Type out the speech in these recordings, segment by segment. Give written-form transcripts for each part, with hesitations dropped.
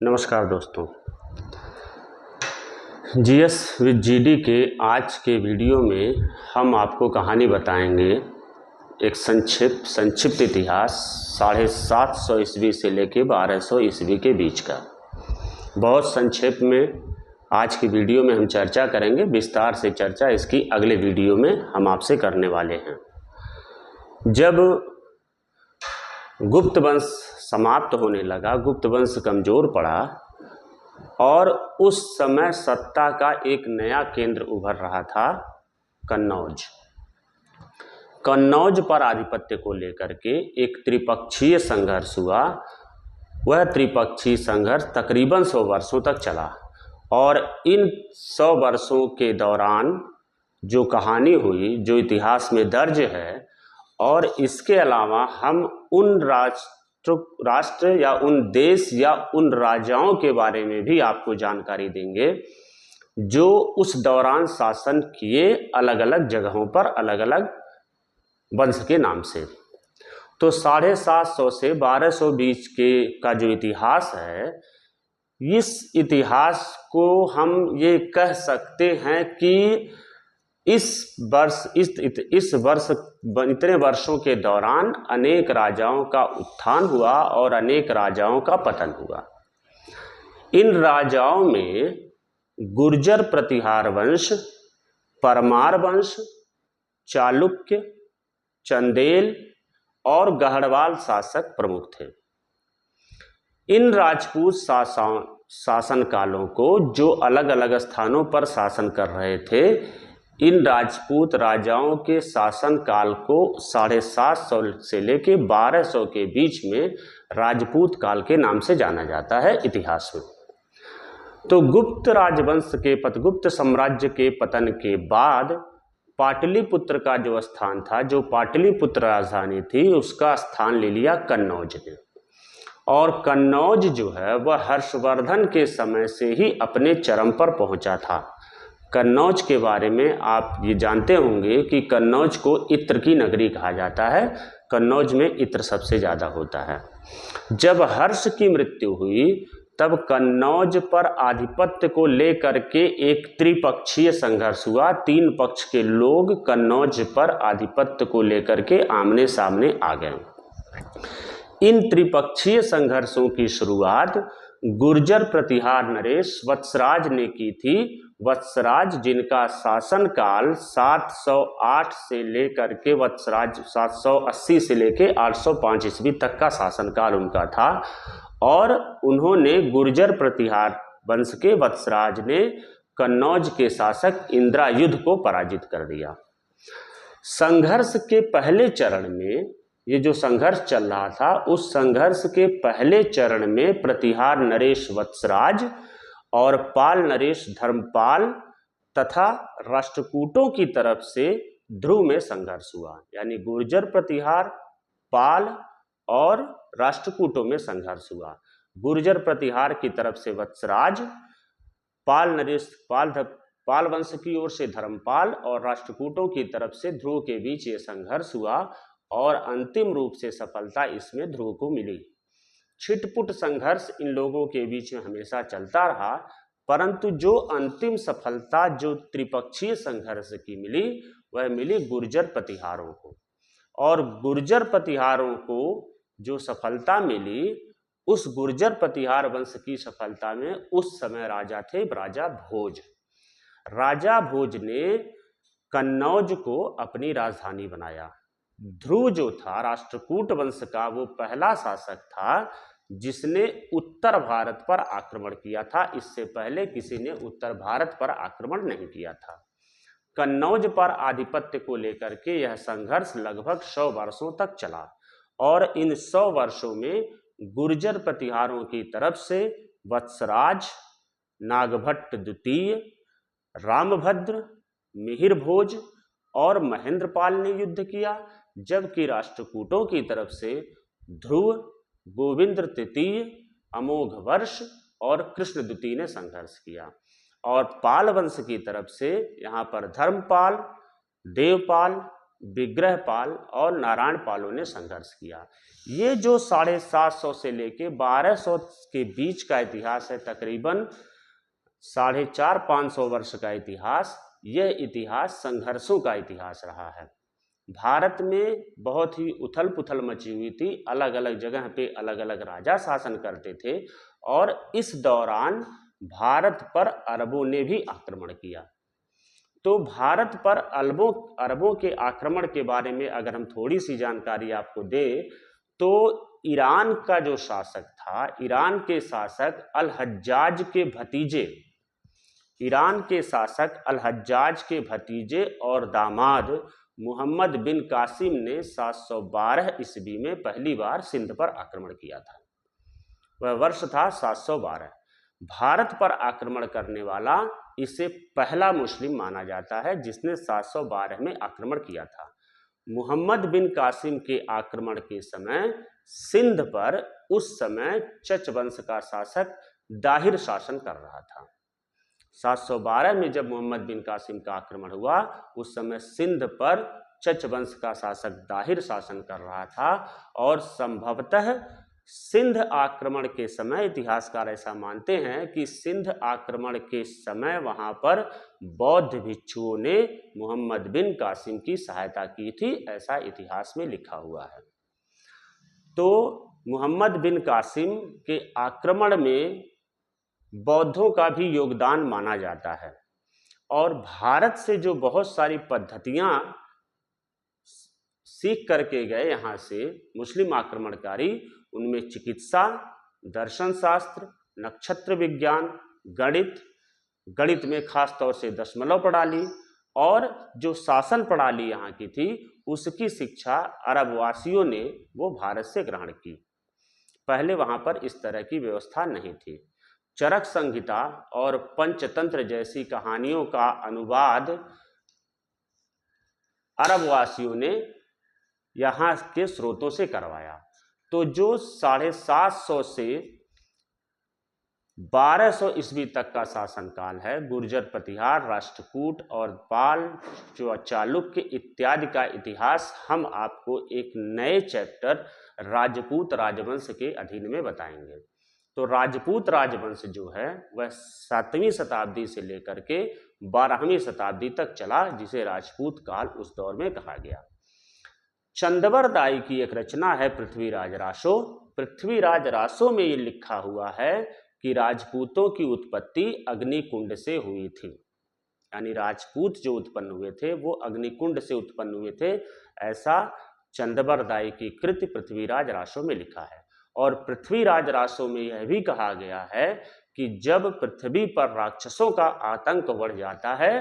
नमस्कार दोस्तों, GS with GD के आज के वीडियो में हम आपको कहानी बताएंगे। एक संक्षिप्त इतिहास 750 ईस्वी से लेके 1200 ईस्वी के बीच का। बहुत संक्षेप में आज की वीडियो में हम चर्चा करेंगे। विस्तार से चर्चा इसकी अगले वीडियो में हम आपसे करने वाले हैं। जब गुप्त वंश समाप्त होने लगा, गुप्त वंश कमजोर पड़ा और उस समय सत्ता का एक नया केंद्र उभर रहा था, कन्नौज। कन्नौज पर आधिपत्य को लेकर के एक त्रिपक्षीय संघर्ष हुआ। वह त्रिपक्षीय संघर्ष तकरीबन 100 वर्षों तक चला और इन 100 वर्षों के दौरान जो कहानी हुई, जो इतिहास में दर्ज है, और इसके अलावा हम उन राष्ट्र या उन देश या उन राजाओं के बारे में भी आपको जानकारी देंगे जो उस दौरान शासन किए, अलग अलग जगहों पर अलग अलग वंश के नाम से। तो 750 से 1200 बीच के का जो इतिहास है, इस इतिहास को हम ये कह सकते हैं कि इस वर्ष इतने वर्षों के दौरान अनेक राजाओं का उत्थान हुआ और अनेक राजाओं का पतन हुआ। इन राजाओं में गुर्जर प्रतिहार वंश, परमार वंश, चालुक्य, चंदेल और गढ़वाल शासक प्रमुख थे। इन राजपूत शासन कालों को जो अलग अलग स्थानों पर शासन कर रहे थे, इन राजपूत राजाओं के शासन काल को 750 से लेके 1200 के बीच में राजपूत काल के नाम से जाना जाता है इतिहास में। तो गुप्त साम्राज्य के पतन के बाद पाटलिपुत्र का जो स्थान था, जो पाटलिपुत्र राजधानी थी, उसका स्थान ले लिया कन्नौज ने। और कन्नौज जो है वह हर्षवर्धन के समय से ही अपने चरम पर पहुंचा था। कन्नौज के बारे में आप ये जानते होंगे कि कन्नौज को इत्र की नगरी कहा जाता है। कन्नौज में इत्र सबसे ज़्यादा होता है। जब हर्ष की मृत्यु हुई तब कन्नौज पर आधिपत्य को लेकर के एक त्रिपक्षीय संघर्ष हुआ। 3 पक्ष के लोग कन्नौज पर आधिपत्य को लेकर के आमने सामने आ गए। इन त्रिपक्षीय संघर्षों की शुरुआत गुर्जर प्रतिहार नरेश वत्सराज ने की थी। वत्सराज, जिनका शासनकाल 708 से लेकर के वत्सराज 780 से लेके 805 ईस्वी तक का शासनकाल उनका था। और उन्होंने गुर्जर प्रतिहार वंश के वत्सराज ने कन्नौज के शासक इंद्रायुध को पराजित कर दिया। संघर्ष के पहले चरण में, ये जो संघर्ष चल रहा था, उस संघर्ष के पहले चरण में प्रतिहार नरेश वत्सराज और पाल नरेश धर्मपाल तथा राष्ट्रकूटों की तरफ से ध्रुव में संघर्ष हुआ। यानी गुर्जर प्रतिहार, पाल और राष्ट्रकूटों में संघर्ष हुआ। गुर्जर प्रतिहार की तरफ से वत्सराज, पाल वंश की ओर से धर्मपाल और राष्ट्रकूटों की तरफ से ध्रुव के बीच ये संघर्ष हुआ और अंतिम रूप से सफलता इसमें ध्रुव को मिली। छिटपुट संघर्ष इन लोगों के बीच में हमेशा चलता रहा, परंतु जो अंतिम सफलता जो त्रिपक्षीय संघर्ष की मिली, वह मिली गुर्जर प्रतिहारों को। और गुर्जर प्रतिहारों को जो सफलता मिली, उस गुर्जर प्रतिहार वंश की सफलता में उस समय राजा थे राजा भोज। राजा भोज ने कन्नौज को अपनी राजधानी बनाया। ध्रुव जो था राष्ट्रकूट वंश का, वो पहला शासक था जिसने उत्तर भारत पर आक्रमण किया था। इससे पहले किसी ने उत्तर भारत पर आक्रमण नहीं किया था। कन्नौज पर आधिपत्य को लेकर के यह संघर्ष लगभग 100 वर्षों तक चला और इन 100 वर्षों में गुर्जर प्रतिहारों की तरफ से वत्सराज, नागभट्ट द्वितीय, रामभद्र, मिहिर भोज और महेंद्रपाल ने युद्ध किया, जबकि राष्ट्रकूटों की तरफ से ध्रुव, गोविंद तृतीय, अमोघ वर्ष और कृष्ण द्वितीय ने संघर्ष किया। और पाल वंश की तरफ से यहाँ पर धर्मपाल, देवपाल, विग्रहपाल और नारायण पालों ने संघर्ष किया। ये जो 750 से लेके 1200 के बीच का इतिहास है, तकरीबन 450-500 वर्ष का इतिहास, यह इतिहास संघर्षों का इतिहास रहा है। भारत में बहुत ही उथल पुथल मची हुई थी, अलग अलग जगह पे अलग अलग राजा शासन करते थे, और इस दौरान भारत पर अरबों ने भी आक्रमण किया। तो भारत पर अरबों के आक्रमण के बारे में अगर हम थोड़ी सी जानकारी आपको दें, तो ईरान का जो शासक था, ईरान के शासक अल-हज्जाज के भतीजे, ईरान के शासक अल-हज्जाज के भतीजे और दामाद मोहम्मद बिन कासिम ने 712 ईस्वी में पहली बार सिंध पर आक्रमण किया था। वह वर्ष था 712। भारत पर आक्रमण करने वाला इसे पहला मुस्लिम माना जाता है जिसने 712 में आक्रमण किया था। मोहम्मद बिन कासिम के आक्रमण के समय सिंध पर उस समय चच वंश का शासक दाहिर शासन कर रहा था। 712 में जब मोहम्मद बिन कासिम का आक्रमण हुआ, उस समय सिंध पर चच वंश का शासक दाहिर शासन कर रहा था, और संभवतः सिंध आक्रमण के समय इतिहासकार ऐसा मानते हैं कि सिंध आक्रमण के समय वहां पर बौद्ध भिक्षुओं ने मोहम्मद बिन कासिम की सहायता की थी, ऐसा इतिहास में लिखा हुआ है। तो मोहम्मद बिन कासिम के आक्रमण में बौद्धों का भी योगदान माना जाता है, और भारत से जो बहुत सारी पद्धतियां सीख करके गए यहाँ से मुस्लिम आक्रमणकारी, उनमें चिकित्सा, दर्शन शास्त्र, नक्षत्र विज्ञान, गणित में खास तौर से दशमलव प्रणाली, और जो शासन प्रणाली यहाँ की थी उसकी शिक्षा अरबवासियों ने वो भारत से ग्रहण की। पहले वहाँ पर इस तरह की व्यवस्था नहीं थी। चरक संहिता और पंचतंत्र जैसी कहानियों का अनुवाद अरबवासियों ने यहाँ के स्रोतों से करवाया। तो जो 750 से 1200 ईस्वी तक का शासनकाल है, गुर्जर, प्रतिहार, राष्ट्रकूट और पाल, जो चालुक्य इत्यादि का इतिहास हम आपको एक नए चैप्टर राजपूत राजवंश के अधीन में बताएंगे। तो राजपूत राजवंश जो है वह 7वीं शताब्दी से लेकर के 12वीं शताब्दी तक चला, जिसे राजपूत काल उस दौर में कहा गया। चंदबर दाई की एक रचना है पृथ्वीराज रासो। पृथ्वीराज रासो में ये लिखा हुआ है कि राजपूतों की उत्पत्ति अग्निकुंड से हुई थी, यानी राजपूत जो उत्पन्न हुए थे वो अग्निकुंड से उत्पन्न हुए थे, ऐसा चंदबर दाई की कृति पृथ्वीराज रासो में लिखा है। और पृथ्वीराज रासो में यह भी कहा गया है कि जब पृथ्वी पर राक्षसों का आतंक बढ़ जाता है,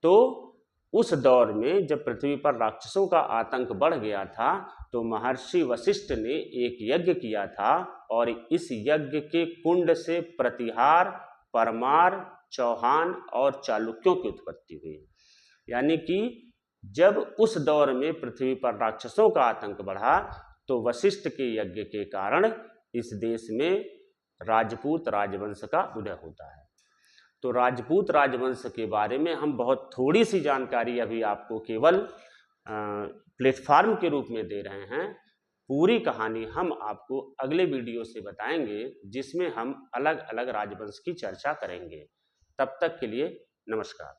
तो उस दौर में जब पृथ्वी पर राक्षसों का आतंक बढ़ गया था, तो महर्षि वशिष्ठ ने एक यज्ञ किया था, और इस यज्ञ के कुंड से प्रतिहार, परमार, चौहान और चालुक्यों की उत्पत्ति हुई। यानी कि जब उस दौर में पृथ्वी पर राक्षसों का आतंक बढ़ा, तो वशिष्ठ के यज्ञ के कारण इस देश में राजपूत राजवंश का उदय होता है। तो राजपूत राजवंश के बारे में हम बहुत थोड़ी सी जानकारी अभी आपको केवल प्लेटफार्म के रूप में दे रहे हैं। पूरी कहानी हम आपको अगले वीडियो से बताएंगे, जिसमें हम अलग अलग राजवंश की चर्चा करेंगे। तब तक के लिए नमस्कार।